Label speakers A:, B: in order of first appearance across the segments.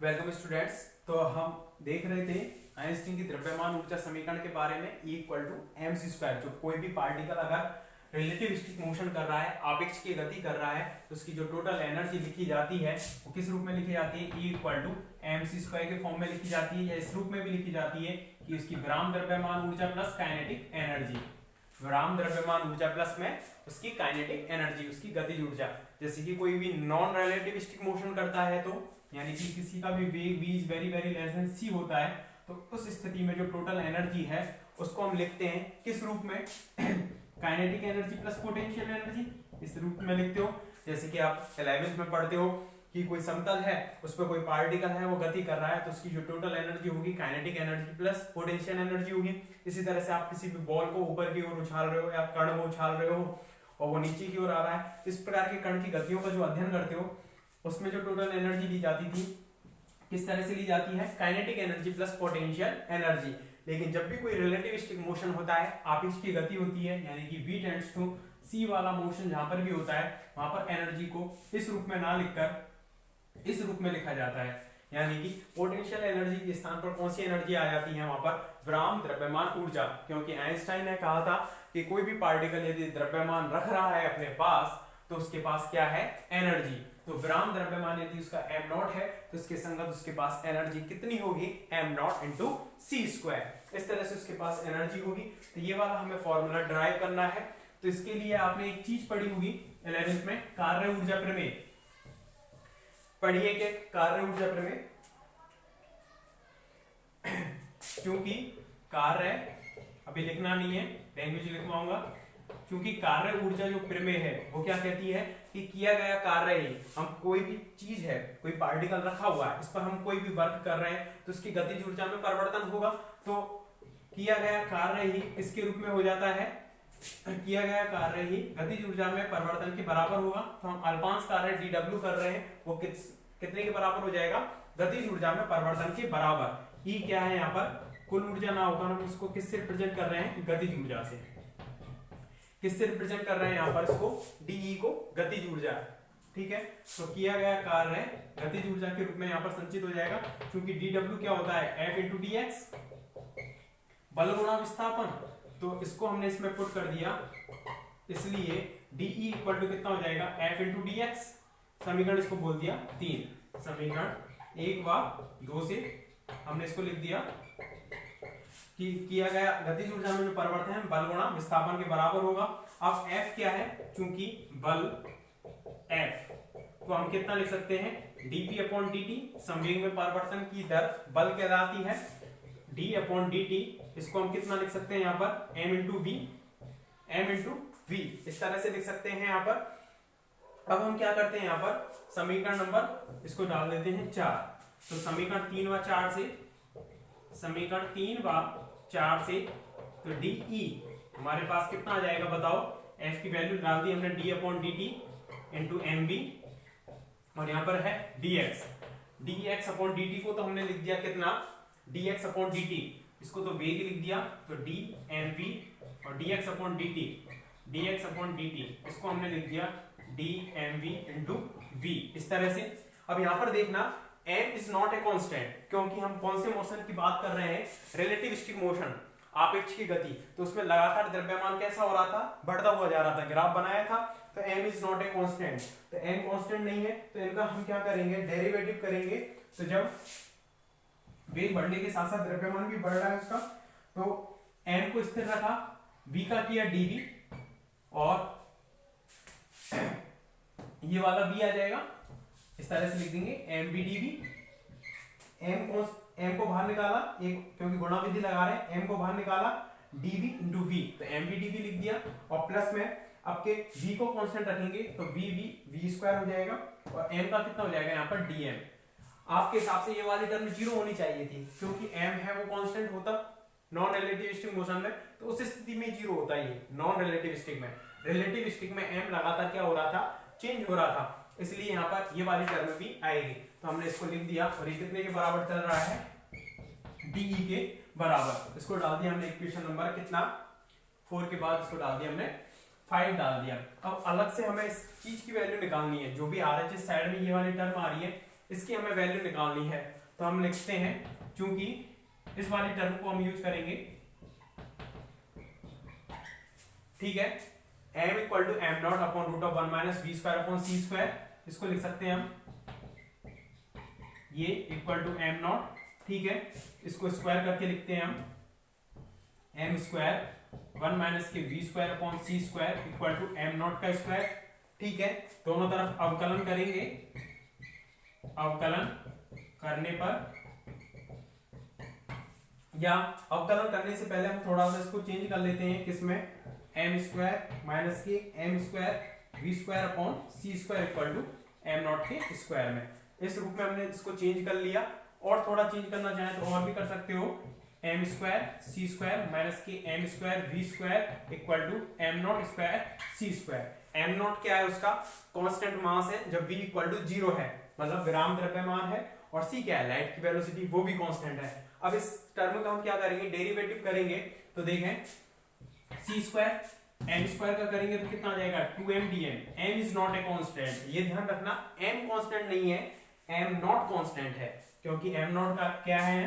A: Welcome students. तो हम देख रहे थे आइंस्टीन की द्रव्यमान ऊर्जा समीकरण के बारे में E equal to M C square. जो कोई भी पार्टिकल अगर रिलेटिविस्टिक मोशन कर रहा है, आपेक्ष की गति कर रहा है, तो उसकी जो टोटल एनर्जी लिखी जाती है वो किस रूप में लिखी जाती है? E equal to M C square के फॉर्म में लिखी जाती है, या इस रूप में भी लिखी जाती है कि उसकी विराम द्रव्यमान ऊर्जा प्लस काइनेटिक एनर्जी। विराम द्रव्यमान ऊर्जा प्लस में उसकी काइनेटिक एनर्जी, उसकी गतिज ऊर्जा। जैसे कि कोई भी नॉन रिलेटिविस्टिक मोशन करता है, तो यानी कि किसी का भी वेग v is very very less than c होता है, तो उस स्थिति में जो टोटल एनर्जी है उसको हम लिखते हैं किस रूप में? Kinetic energy plus potential energy, इस रूप में लिखते हो। जैसे कि आप 11th में पढ़ते हो कि कोई समतल है, उस पर कोई पार्टिकल है, वो गति कर रहा है, तो उसकी जो टोटल एनर्जी होगी kinetic energy plus potential energy होगी। इसी तरह से आप किसी भी बॉल को ऊपर की ओर उछाल रहे हो या कण को उछाल रहे हो और वो नीचे की ओर आ रहा है, इस प्रकार के कण की गतियों का जो अध्ययन करते हो उसमें जो टोटल एनर्जी ली जाती थी किस तरह से ली जाती है? Kinetic energy plus potential energy. लेकिन जब भी कोई रिलेटिविस्टिक मोशन होता है, आपेक्ष की गति होती है, यानी कि v टेंड्स टू c वाला मोशन जहां पर भी होता है वहां पर एनर्जी को इस रूप में ना लिखकर इस रूप में लिखा जाता है, यानी कि पोटेंशियल एनर्जी के स्थान पर कौन सी एनर्जी आ जाती है? वहां पर विराम द्रव्यमान ऊर्जा। क्योंकि आइंस्टाइन ने कहा था कि कोई भी पार्टिकल यदि द्रव्यमान रख रहा है अपने पास तो उसके पास क्या है? एनर्जी। तो विराम द्रव्यमान यदि उसका m नॉट है तो इसके संगत उसके पास एनर्जी कितनी होगी? m naught into C square. इस तरह से उसके पास एनर्जी होगी। तो ये वाला हमें फॉर्मूला ड्राइव करना है। तो इसके लिए आपने एक चीज पढ़ी होगी 11th में, कार्य ऊर्जा प्रमेय। पढ़िए कि कार्य ऊर्जा प्रमेय क्योंकि कार्य अभी लिखना नहीं है, लैंग्वेज लिखवाऊंगा। क्योंकि कार्य ऊर्जा जो प्रमेय है वो क्या कहती है कि किया गया कार्य ही, हम कोई भी चीज है, कोई पार्टिकल रखा हुआ है, इस पर हम कोई भी वर्क कर रहे हैं तो उसकी गतिज ऊर्जा में परिवर्तन होगा। तो किया गया कार्य ही किसके रूप में हो जाता है? किया गया कार्य ही गतिज ऊर्जा में परिवर्तन के बराबर होगा। तो हम अल्पांश कार्य dw कर रहे हैं, वो कितने के बराबर हो जाएगा? गतिज ऊर्जा में परिवर्तन के बराबर। E क्या है यहाँ पर? कुल ऊर्जा ना होकर हम इसको किससे रिप्रेजेंट कर रहे हैं? गतिज ऊर्जा से। किससे रिप्रेजेंट कर रहे हैं यहाँ पर इसको? dE को गतिज ऊर्जा। ठीक है, तो किया गया कार्य गतिज ऊर्जा के रूप में यहाँ पर संचित हो जाएगा। क्योंकि dw क्या होता है? F इंटू dx, बल गुणा विस्थापन। तो इसको हमने इसमें पुट कर दिया, इसलिए dE इक्वल टू कितना हो जाएगा? F into dx। समीकरण इसको बोल दिया 3। समीकरण 1 व 2 से हमने इसको लिख दिया कि किया गया गतिज ऊर्जा में जो परिवर्तन है बल गुणा विस्थापन के बराबर होगा। अब F क्या है? चूंकि बल F, तो हम कितना लिख सकते हैं? dP अपॉन dt, संवेग में परिवर्तन की दर बल कहलाती है। d अपॉन dt, इसको हम कितना लिख सकते हैं यहाँ पर? m into V, m into V, इस तरह से लिख सकते हैं यहाँ पर। अब हम क्या करते हैं यहाँ पर? समीकरण नंबर इसको डाल देते हैं 4। तो समीकरण 3 व 4 से, समीकरण 3 व 4 से, तो dE हमारे पास कितना आ जाएगा बताओ? F की वैल्यू डाल दी हमने d upon dt into mv, और यहाँ पर है dx। dx अपॉन dt को तो हमने लिख दिया कितना? dx अपॉन dt, इसको तो वेग लिख दिया, तो dmv, और dx upon dt, dx upon dt, इसको हमने लिख दिया dmv इंटू v, इस तरह से। अब यहाँ पर देखना m is not a constant, क्योंकि हम कौन से मोशन की बात कर रहे हैं? रिलेटिविस्टिक मोशन, आपेक्ष की गति। तो उसमें लगातार द्रव्यमान कैसा हो रहा था? बढ़ता हुआ जा रहा था, ग्राफ बनाया था। तो m is not a constant, तो m कांस्टेंट नहीं है, तो इनका हम क्या करेंगे? डेरिवेटिव करेंगे। तो जब वेग बढ़ने के साथ साथ द्रव्यमान भी बढ़ रहा है उसका, तो m को स्थिर रखा, v का किया dv, और ये वाला v आ जाएगा, इस तरह से लिख देंगे mv dv। m को बाहर निकाला, एक क्योंकि गुणा विधि लगा रहे हैं, m को बाहर निकाला, dv इंटू v, तो mv dv लिख दिया। और प्लस में आपके v को कांस्टेंट रखेंगे तो v स्क्वायर हो जाएगा, और m का कितना हो जाएगा यहाँ पर? dm। आपके हिसाब से ये वाली टर्म 0 होनी चाहिए थी, क्योंकि m है वो कांस्टेंट होता नॉन रिलेटिविस्टिक मोशन में, तो उस स्थिति में 0 होता ही है नॉन रिलेटिविस्टिक में। रिलेटिविस्टिक में m लगातार क्या हो रहा था? चेंज हो रहा था, इसलिए यहाँ पर ये वाली टर्म भी आएगी। तो हमने इसको लिख दिया, और ये कितने के बराबर चल रहा है? dE के बराबर। इसको डाल दिया हमने इक्वेशन नंबर कितना? 4 के बाद इसको डाल दिया हमने 5 डाल दिया। अब अलग से हमें इस चीज की वैल्यू निकालनी है, जो भी RHS साइड में ये वाली टर्म आ रही है इसकी हमें वैल्यू निकालनी है। तो हम लिखते हैं, चूंकि इस वाली टर्म को हम यूज करेंगे, ठीक है, m equal to M naught upon root of 1 minus V square upon C square, इसको लिख सकते हैं हम ये इक्वल टू एम नॉट, ठीक है, इसको स्क्वायर करके लिखते हैं हम एम स्क्वायर 1 माइनस के V square upon C square equal to M naught का स्क्वायर, ठीक है। दोनों तरफ अवकलन करेंगे, अवकलन करने पर, या अवकलन करने से पहले हम थोड़ा सा इसको चेंज कर लेते हैं, किसमें, एम स्क्वायर माइनस के M square V square upon C square equal to M naught के स्क्वायर में। इस रूप में हमने इसको चेंज कर लिया, और थोड़ा चेंज करना चाहें तो और भी कर सकते हो, M square C square minus के M square V square equal to M naught square C square. M naught क्या है, उसका कांस्टेंट मास है जब v इक्वल टू 0 है, मतलब विराम द्रव्यमान है, और c क्या है, लाइट की वेलोसिटी, वो भी कांस्टेंट है। अब इस टर्म का हम क्या करेंगे, डेरिवेटिव करेंगे, तो देखें सी स्क्वायर एम स्क्वायर का करेंगे तो कितना आ जाएगा, 2mdm। m is not a constant, ये ध्यान रखना, m कांस्टेंट नहीं है, m नॉट कांस्टेंट है, क्योंकि m नॉट का क्या है,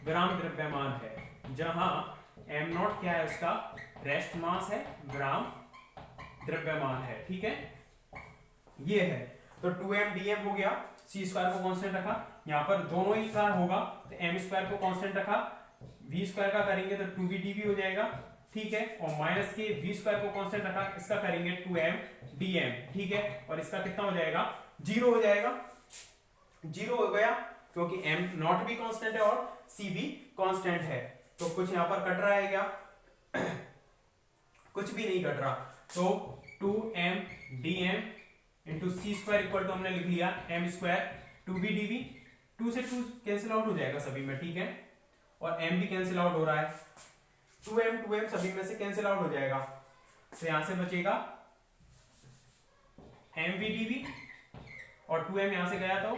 A: विराम द्रव्यमान है, जहां m नॉट क्या है, उसका रेस्ट मास है, विराम द्रव्यमान है, ठीक है, ये है। तो 2mdm हो गया, सी स्क्वायर को कांस्टेंट रखा, यहाँ पर दोनों ही का होगा तो एम स्क्वायर को कांस्टेंट रखा, वी स्क्वायर का करेंगे तो 2vdv हो जाएगा, ठीक है, और माइनस के वी स्क्वायर को कांस्टेंट रखा, इसका करेंगे 2mdm, ठीक है, और इसका कितना हो जाएगा, 0 हो जाएगा, 0 हो गया, क्योंकि m नॉट भी कांस्टेंट है और c भी कांस्टेंट है। तो कुछ यहां पर कट रहा है क्या, कुछ भी नहीं कट रहा, तो 2mdm into C square equal to हमने लिख लिया एम स्क्वायर 2vdv, 2 से 2 कैंसिल आउट हो जाएगा सभी में, ठीक है, और m भी कैंसिल आउट हो रहा है, 2m सभी में से कैंसिल आउट हो जाएगा, तो यहां से बचेगा mvdv, और 2m यहां से गया तो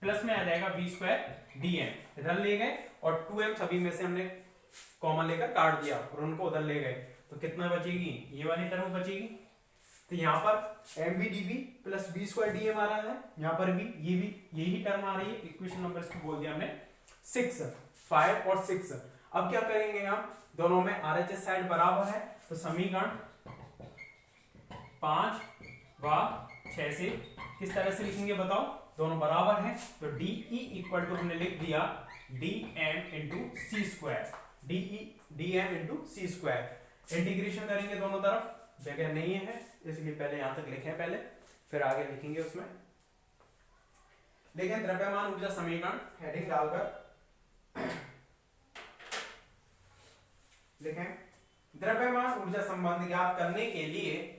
A: प्लस में आ जाएगा v स्क्वायर dm, इधर ले गए और 2m सभी में से हमने कॉमन लेकर काट दिया और उनको उधर ले गए, तो कितना बचेगी, ये वाली टर्म बचेगी। तो यहाँ पर mvdv plus v square dm आ रहा है, यहाँ पर भी यही टर्म आ रही है, इक्वेशन नंबर इसको बोल दिया हमने 6, 5 और 6। अब क्या करेंगे, हम दोनों में RHS साइड बराबर है, तो समीकरण 5 व 6 से किस तरह से लिखेंगे बताओ, दोनों बराबर हैं, तो de इक्वल टू हमने लिख दिया dm into C square, dm into C square. Integration करेंगे दोनों तरफ, जगह नहीं है इसलिए पहले यहां तक लिखें, पहले फिर आगे लिखेंगे उसमें। लेकिन द्रव्यमान ऊर्जा समीकरण हेडिंग डालकर लिखें, द्रव्यमान ऊर्जा संबंध ज्ञात करने के लिए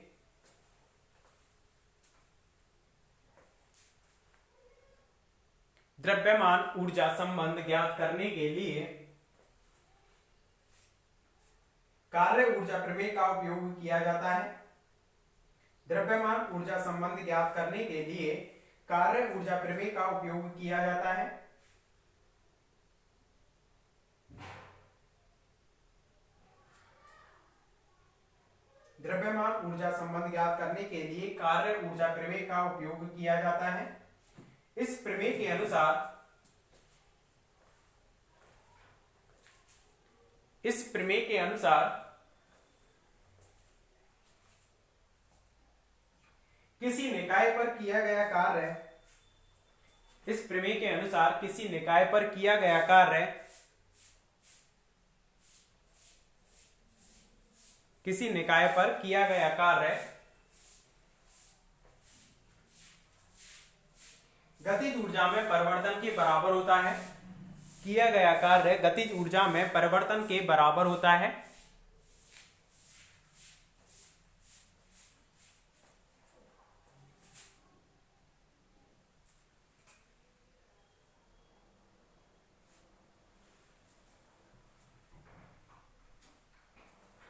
A: द्रव्यमान ऊर्जा संबंध ज्ञात करने के लिए कार्य ऊर्जा प्रमेय का उपयोग किया जाता है। द्रव्यमान ऊर्जा संबंध ज्ञात करने के लिए कार्य ऊर्जा प्रमेय का उपयोग किया जाता है। द्रव्यमान ऊर्जा संबंध ज्ञात करने के लिए कार्य ऊर्जा प्रमेय का उपयोग किया जाता है। इस प्रमेय के अनुसार किसी निकाय पर किया गया कार्य, इस प्रमेय के अनुसार किसी निकाय पर किया गया कार्य किसी निकाय पर किया गया कार्य गतिज ऊर्जा में परिवर्तन के बराबर होता है। किया गया कार्य गतिज ऊर्जा में परिवर्तन के बराबर होता है।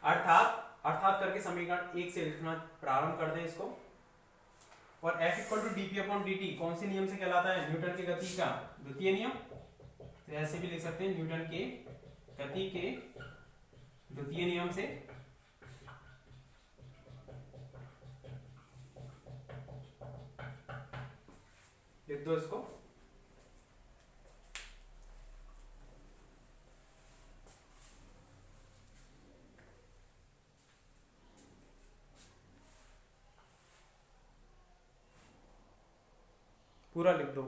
A: अर्थात करके समीकरण 1 से लिखना प्रारंभ कर दें इसको। और F equal to dp upon dt कौन से नियम से कहलाता है, न्यूटन के गति का द्वितीय नियम। तो ऐसे भी लिख सकते हैं, न्यूटन के गति के द्वितीय नियम से लिख दो इसको। पूरा लिख दो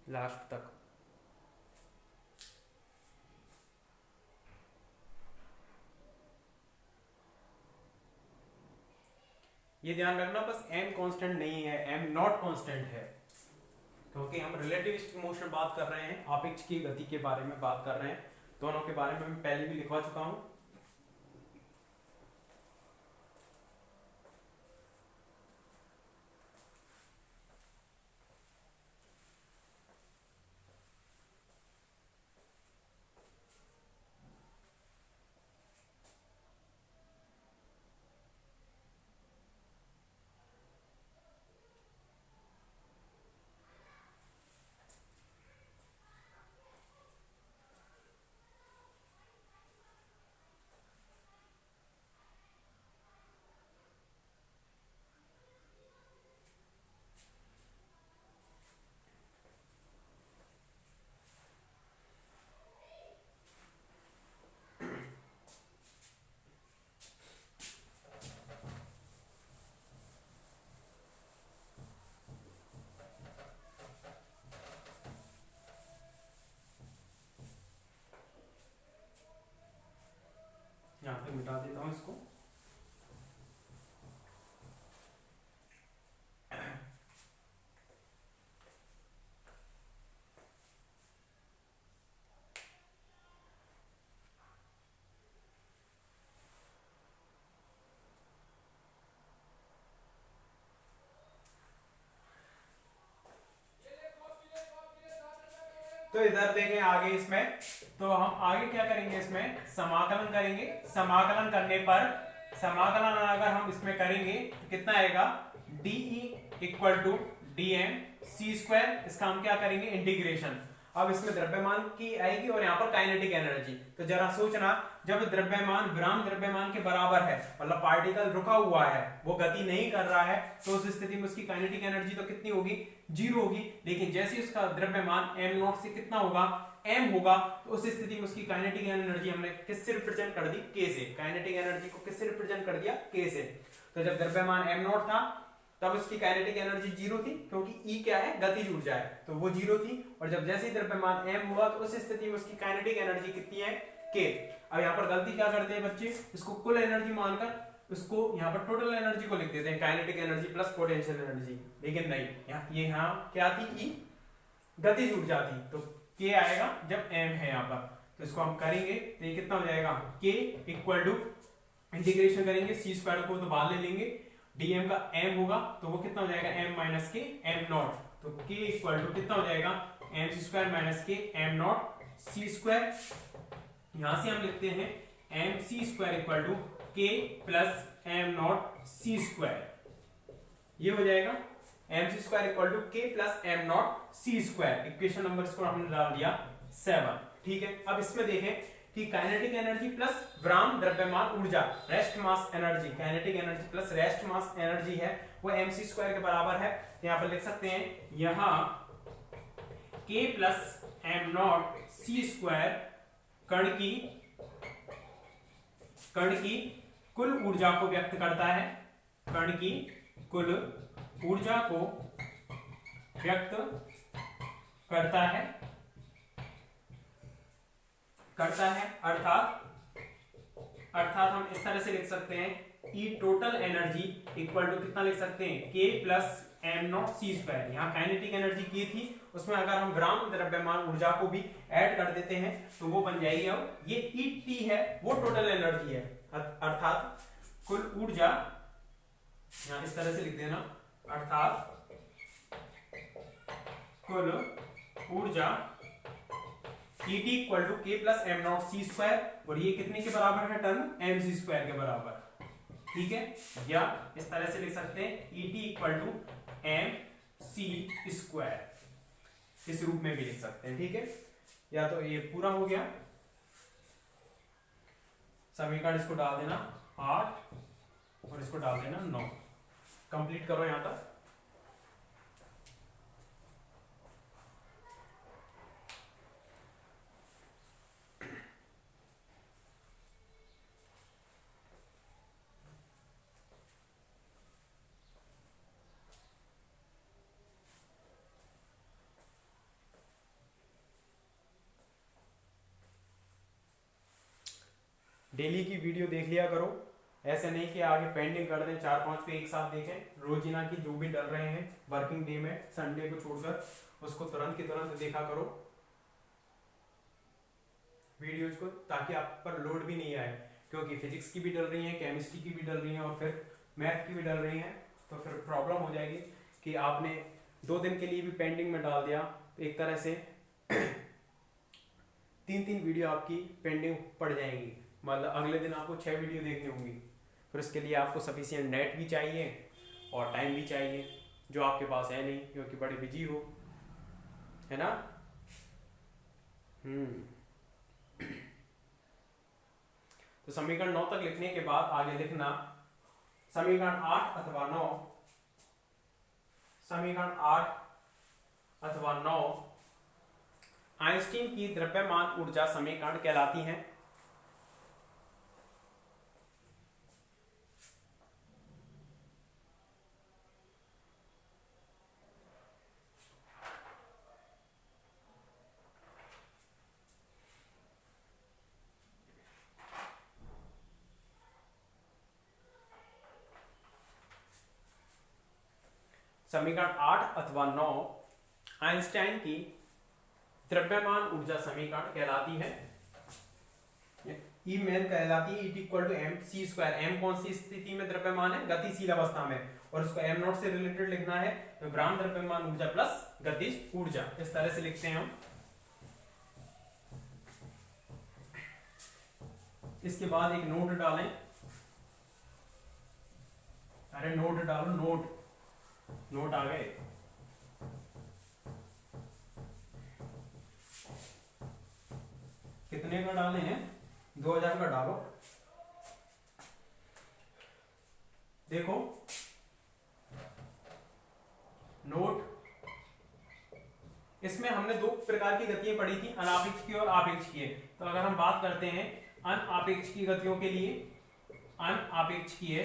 A: लास्ट तक। ये ध्यान रखना बस m कांस्टेंट नहीं है, m नॉट कांस्टेंट है, क्योंकि हम रिलेटिविस्टिक मोशन बात कर रहे हैं, सापेक्ष की गति के बारे में बात कर रहे हैं। दोनों के बारे में मैं पहले भी लिखवा चुका हूं। यहाँ पे मिटा देता हूँ इसको। तो इधर देखें आगे इसमें, तो हम आगे क्या करेंगे, इसमें समाकलन करेंगे। समाकलन करने पर, समाकलन अगर हम इसमें करेंगे तो कितना आएगा, DE equal to DM C स्क्वायर। इसका हम क्या करेंगे, इंटीग्रेशन। अब इसमें द्रव्यमान की आएगी और यहाँ पर काइनेटिक एनर्जी। तो जरा सोचना, जब द्रव्यमान विराम द्रव्यमान के बराबर है, मतलब पार्टिकल रुका हुआ है, वो गति नहीं कर रहा है, तो उस स्थिति में उसकी काइनेटिक एनर्जी तो कितनी होगी, 0 होगी। लेकिन जैसे उसका द्रव्यमान m नॉट से कितना होगा, m होगा, तो उस स्थिति में उसकी काइनेटिक एनर्जी हमने किससे रिप्रेजेंट कर दी, k से। काइनेटिक एनर्जी को किससे रिप्रेजेंट कर दिया, k से। तो जब द्रव्यमान m नॉट था तब उसकी काइनेटिक एनर्जी 0 थी, क्योंकि E क्या है, गतिज ऊर्जा है, तो वो 0 थी। और जब जैसे ही द्रव्यमान m हुआ तो उस स्थिति में उसकी काइनेटिक एनर्जी कितनी है, k। अब यहाँ पर गलती क्या करते हैं बच्चे, इसको कुल एनर्जी मानकर उसको यहाँ पर टोटल एनर्जी को लिख देते हैं, kinetic energy plus potential energy. लेकिन नहीं, ये यहाँ क्या थी, E गतिज ऊर्जा थी, तो k आएगा जब m है यहाँ पर। तो इसको हम करेंगे तो ये कितना हो जाएगा, k इक्वल टू इंटीग्रेशन करेंगे, c स्क्वायर को तो बाहर ले लेंगे, dm का m होगा तो वो कितना हो जाएगा, m माइनस के m नॉट। तो k इक्वल टू कितना हो जाएगा, m स्क्वायर माइनस के m नॉट c स्क्वायर। यहां से हम लिखते हैं m c square equal to k plus m naught c square. ये हो जाएगा m c square equal to k plus m naught c square. Equation number इसको हमने डाल दिया 7। ठीक है, अब इसमें देखें कि काइनेटिक एनर्जी प्लस विराम द्रव्यमान ऊर्जा, rest mass energy, kinetic energy plus rest mass energy है, वो mc स्क्वायर के बराबर है। तो यहाँ पर लिख सकते हैं, यहाँ k plus m naught c square कण की कुल ऊर्जा को व्यक्त करता है, कण की कुल ऊर्जा को व्यक्त करता है अर्थात हम इस तरह से लिख सकते हैं, E total energy equal to कितना लिख सकते हैं, K plus m naught c square. यहाँ काइनेटिक एनर्जी की थी, उसमें अगर हम विराम द्रव्यमान ऊर्जा को भी ऐड कर देते हैं तो वो बन जाएगी, अब ये ET है वो टोटल एनर्जी है, अर्थात कुल ऊर्जा, यहाँ इस तरह से लिख देना, अर्थात कुल ऊर्जा ET equal to K plus m naught c square, और ये कितने के बराबर है, टर्म mc स्क्वायर के बराबर। ठीक है, या इस तरह से लिख सकते हैं, ET equal to mc square, इस रूप में भी लिख सकते हैं। ठीक है, या तो ये पूरा हो गया समीकरण, इसको डाल देना 8 और इसको डाल देना 9। कंप्लीट करो यहाँ तक। डेली की वीडियो देख लिया करो, ऐसे नहीं कि आगे पेंडिंग कर दें, 4-5 पे एक साथ देखें। रोजीना की जो भी डल रहे हैं वर्किंग डे में, संडे को छोड़कर, उसको तुरंत की तुरंत देखा करो वीडियोज को, ताकि आप पर लोड भी नहीं आए, क्योंकि फिजिक्स की भी डल रही है, केमिस्ट्री की भी डल रही है और फिर मैथ की भी डल रही है, तो फिर प्रॉब्लम हो जाएगी कि आपने 2 दिन के लिए भी पेंडिंग में डाल दिया, तो एक तरह से 3-3 वीडियो आपकी पेंडिंग पड़ जाएंगी, मतलब अगले दिन आपको 6 वीडियो देखनी होंगी। फिर उसके लिए आपको सफिशिएंट नेट भी चाहिए और टाइम भी चाहिए, जो आपके पास है नहीं, क्योंकि बड़े बिजी हो, है ना। तो समीकरण 9 तक लिखने के बाद आगे लिखना समीकरण 8 अथवा 9, समीकरण 8 अथवा 9 आइंस्टीन की द्रव्यमान ऊर्जा समीकरण कहलाती हैं। समीकरण 8 अथवा 9 आइंस्टाइन की द्रव्यमान ऊर्जा समीकरण कहलाती है। ई मेन कहलाती है, E=mc²। m कौन सी स्थिति में द्रव्यमान है? गतिशील अवस्था में, और इसको m नॉट से रिलेटेड लिखना है, तो विभ्राम द्रव्यमान ऊर्जा प्लस गतिज ऊर्जा, इस तरह से लिखते हैं हम। इसके बाद एक नोट डालें, अरे नोट डालो, नोट आ गए। कितने का डाले हैं? 2000 का डालो। देखो नोट, इसमें हमने 2 प्रकार की गतियां पढ़ी थी, अनापेक्षिकीय और आपेक्षिकीय। तो अगर हम बात करते हैं अनापेक्षिकीय गतियों के लिए, अनापेक्षिकीय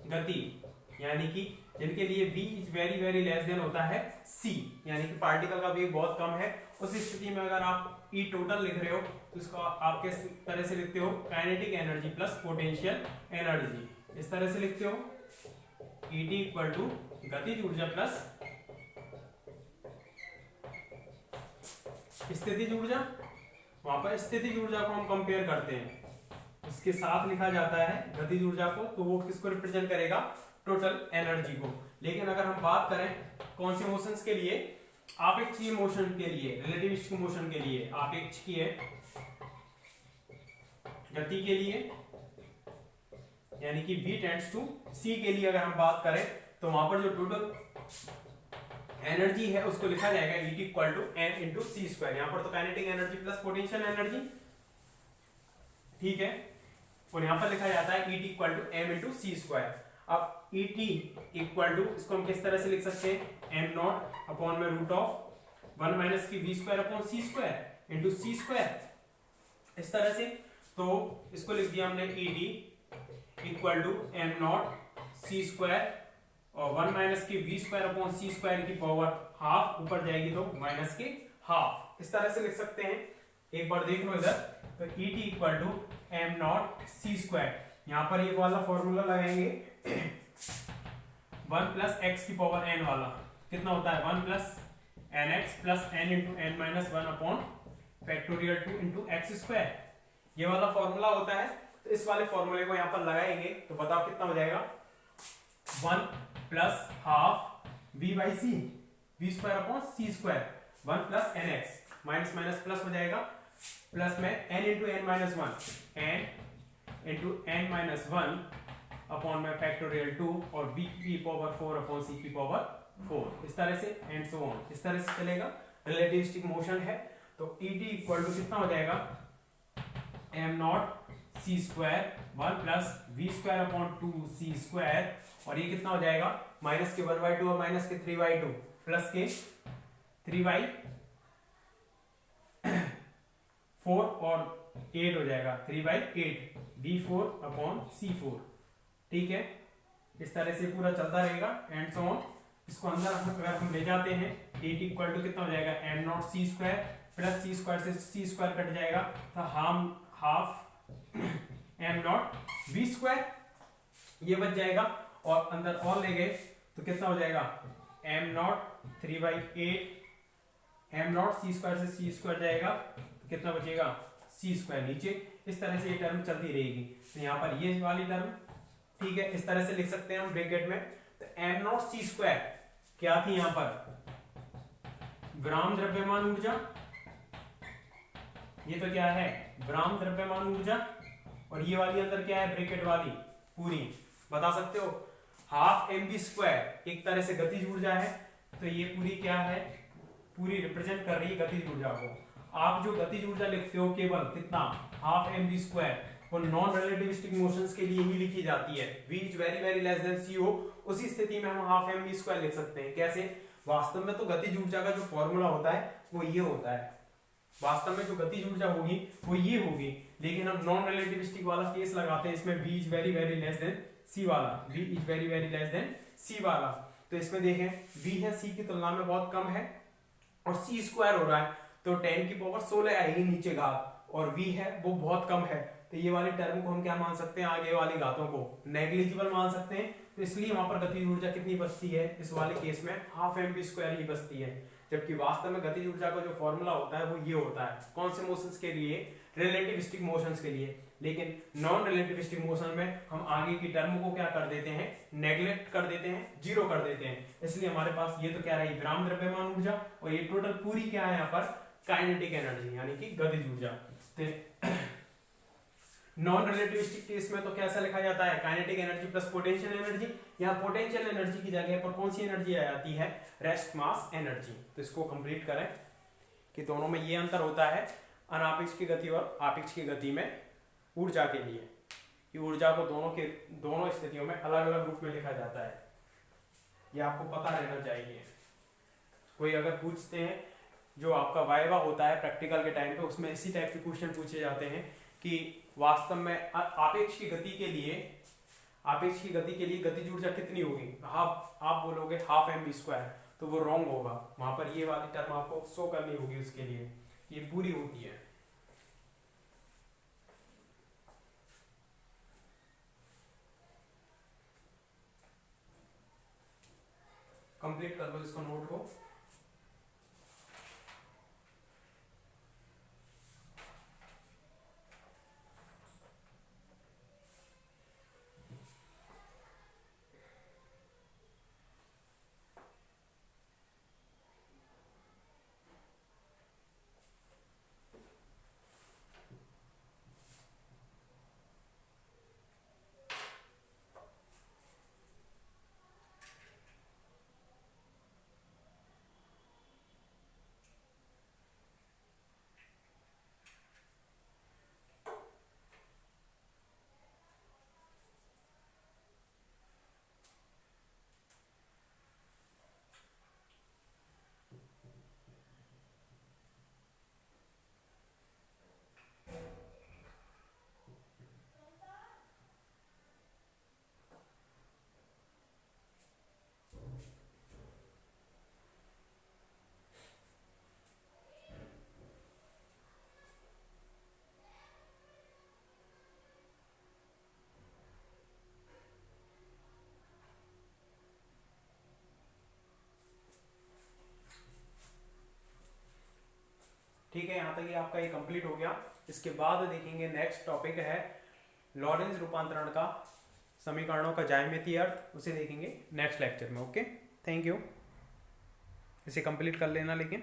A: गति यानी कि जिनके लिए v is very very less than होता है c, यानी कि पार्टिकल का वेग बहुत कम है, उस स्थिति में अगर आप E टोटल लिख रहे हो तो इसको आप किस तरह से लिखते हो? Kinetic energy plus potential energy, इस तरह से लिखते हो। E गतिज ऊर्जा प्लस स्थितिज ऊर्जा। वहां पर स्थितिज ऊर्जा को हम कंपेयर करते हैं, उसके साथ लिखा जाता है गतिज ऊर्जा को, तो वो किसको रिप्रेजेंट करेगा? टोटल एनर्जी को। लेकिन अगर हम बात करें कौन से मोशंस के लिए? आपेक्षिकीय मोशन के लिए, रिलेटिविस्टिक मोशन के लिए, आपेक्षिकीय गति के लिए, यानी कि v टेंड्स टू c के लिए अगर हम बात करें, तो वहां पर जो टोटल एनर्जी है उसको लिखा जाएगा E=m×c²। यहां पर तो kinetic energy plus potential energy, ठीक है, और यहां पर लिखा जाता है E=m×c²। अब Et इसको हम किस तरह से लिख सकते हैं? m0/√1 माइनस की v²/c² इंटू c², इस तरह से। तो इसको लिख दिया हमने Et=m0c² और 1 माइनस की v²/c² की पावर हाफ, ऊपर जाएगी तो माइनस के हाफ, इस तरह से लिख सकते हैं। एक बार देख लो इधर, तो Et=m0c², यहां पर ये वाला फॉर्मूला लगाएंगे 1 प्लस एक्स की पावर n वाला, कितना होता है? 1 plus N X plus N into N minus 1 upon factorial 2 into x², ये वाला फॉर्मूला होता है। तो इस वाले फॉर्मूले को यहाँ पर लगाएंगे तो बताओ कितना हो जाएगा? 1 plus half v/c, v²/c², 1 plus N X, minus minus plus हो जाएगा, प्लस में n into N minus 1, n into N minus 1 upon में फैक्टोरियल 2 और v की पावर 4 अपॉन c की पावर 4, इस तरह से एंड सो ऑन, इस तरह से चलेगा। रिलेटिविस्टिक मोशन है, तो Et कितना हो जाएगा? m0c² 1 प्लस v²/2c², और ये कितना हो जाएगा? माइनस के 1/2 और माइनस के 3/2 प्लस के 3/4 और 8 हो जाएगा, 3/8 v4/c4, ठीक है। इस तरह से पूरा चलता रहेगा एंड सो ऑन। इसको अंदर अगर हम ले जाते हैं, Et कितना हो जाएगा? m0c² प्लस c² से c² कट जाएगा, तो half M naught V square, ये बच जाएगा और अंदर और ले गए तो कितना हो जाएगा M naught 3/8 M naught C square से सी स्क्वायर जाएगा तो कितना बचेगा सी स्क्वायर नीचे। इस तरह से ये टर्म चलती रहेगी। तो यहाँ पर ये वाली टर्म ठीक है, इस तरह से लिख सकते हैं हम ब्रैकेट में। तो एम नॉट सी स्क्वायर क्या थी यहाँ पर ग्राम द्रव्यमान ऊर्जा, ये तो क्या है ग्राम द्रव्यमान ऊर्जा, और ये वाली अंदर क्या है ब्रैकेट वाली पूरी बता सकते हो हाफ एम बी स्क्वायर एक तरह से गतिज ऊर्जा है। तो ये पूरी क्या है पूरी रिप्रेजेंट कर रही है गतिज ऊर्जा को। आप जो गतिज ऊर्जा लिखते हो केवल कितना हाफ एम बी स्क्वायर, वो नॉन रिलेटिविस्टिक मोशंस के लिए ही लिखी जाती है। v is very very less than c हो, उसी स्थिति में हम हाफ एम बी स्क्वायर लिख सकते हैं। कैसे? वास्तव में तो गतिज ऊर्जा का जो फॉर्मूला होता है वो ये होता है, वास्तव में जो गतिज ऊर्जा होगी वो ये होगी, लेकिन हम नॉन रिलेटिविस्टिक वाला केस लगाते हैं इसमें v is very very less than c वाला, v is very very less than c वाला। तो इसमें देखें v है c की तुलना में बहुत कम है और c स्क्वायर हो रहा है तो 10 की पावर 16 आएगी नीचे घात, और v है वो बहुत कम है। तो ये वाली टर्म को हम क्या मान सकते हैं आगे वाली घातों को नेग्लिजिबल मान सकते हैं। तो इसलिए वहां पर गतिज ऊर्जा कितनी बचती है इस वाले केस में हाफ एम बी स्क्वायर ही बचती है। जबकि वास्तव में गतिज ऊर्जा का जो फॉर्मूला होता है वो ये होता है कौन से मोशंस के लिए रिलेटिविस्टिक मोशंस के लिए। लेकिन नॉन रिलेटिविस्टिक मोशन में हम आगे की टर्म को क्या कर देते हैं नेग्लेक्ट कर देते हैं, जीरो कर देते हैं। इसलिए हमारे पास ये तो क्या रही ग्राम द्रव्यमान ऊर्जा, और ये टोटल पूरी क्या है यहाँ पर काइनेटिक एनर्जी यानी कि गतिज ऊर्जा। नॉन रिलेटिविस्टिक केस में तो कैसा लिखा जाता है kinetic energy plus potential energy. यहाँ पोटेंशियल एनर्जी की जगह पर कौन सी एनर्जी आ जाती है रेस्ट मास एनर्जी। तो इसको कंप्लीट करें कि दोनों में ये अंतर होता है अनापेक्ष की गति और आपेक्ष की गति में ऊर्जा के लिए। ये ऊर्जा को दोनों स्थितियों में अलग अलग रूप में लिखा जाता है, ये आपको पता रहना चाहिए। कोई अगर पूछते हैं जो आपका वाइवा होता है प्रैक्टिकल के टाइम पे, उसमें इसी टाइप के क्वेश्चन पूछे जाते हैं कि वास्तव में आपेक्ष की गति के लिए गतिज ऊर्जा कितनी होगी। आप बोलोगे हाफ एम बी स्क्वायर, तो वो रॉन्ग होगा। वहां पर ये वाली टर्म आपको शो करनी होगी, उसके लिए ये पूरी होती है। कंप्लीट कर लो इसको नोट को। ठीक है, यहाँ तक ये आपका ये कंप्लीट हो गया। इसके बाद देखेंगे नेक्स्ट टॉपिक है लॉरेंज रूपांतरण का समीकरणों का ज्यामितीय अर्थ, उसे देखेंगे नेक्स्ट लेक्चर में। Okay, thank you. इसे कंप्लीट कर लेना लेकिन